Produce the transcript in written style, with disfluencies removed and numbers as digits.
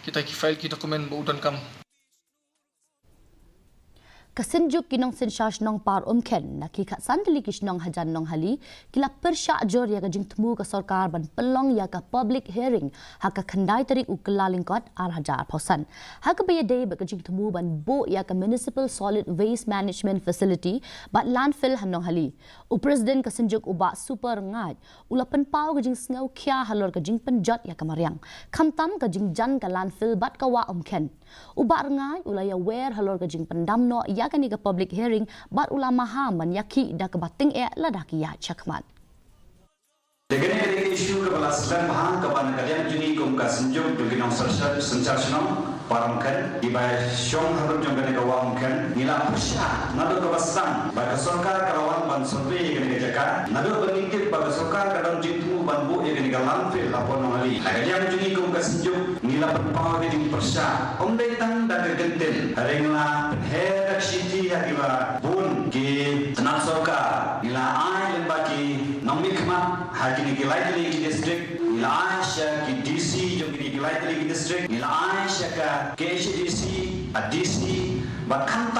kita file ki dokumen buudan kam. Synjuk ki Nongsynshar Shnong par Umkhen na ki sandali ki Shnong Hajan Nonghali kila Pyrshah jor ya ka jingtmu ka sarkar ban pelong ya ka public hearing ha ka khandai tarik ukelalingkot ar hajar pausan ha ka baya day ba ka jingtmu ban bo ya ka municipal solid waste management facility bat landfill han Nonghali u president ka Synjuk uba super ngai ulapan pau ka jing snau kya Halor ka jing penjot ya ka mariang khamtam ka jing jan ka landfill bat ka wa Umkhen uba ngai ulaya wer Halor ka jing pendamno ya kani ka public hearing bat ulama haman yaki da ka bating ladaki ya chakmat Dengan isu keberlangsungan bahan kepada kalian juni kumka Synjuk dengan Nongsynshar Shnong Umkhen di bawah Shnong Halor juga dengan Umkhen nila Pyrshah nado kebasan bagi sarkar karawan ban survei dengan Jakarta nado bernikir bagi sarkar kadang jitu banbu dengan landfill lapor Nonghali kalian juni kumka Synjuk nila berpau dengan Pyrshah omdai tang dan genten haringla herak city akiba bun ke tenang sarkar nila ai lembaki nomikmat hakini ki lightly district nila Aisha ki DC juga ki lightly district nila Aisha ka KHASI DC bahkan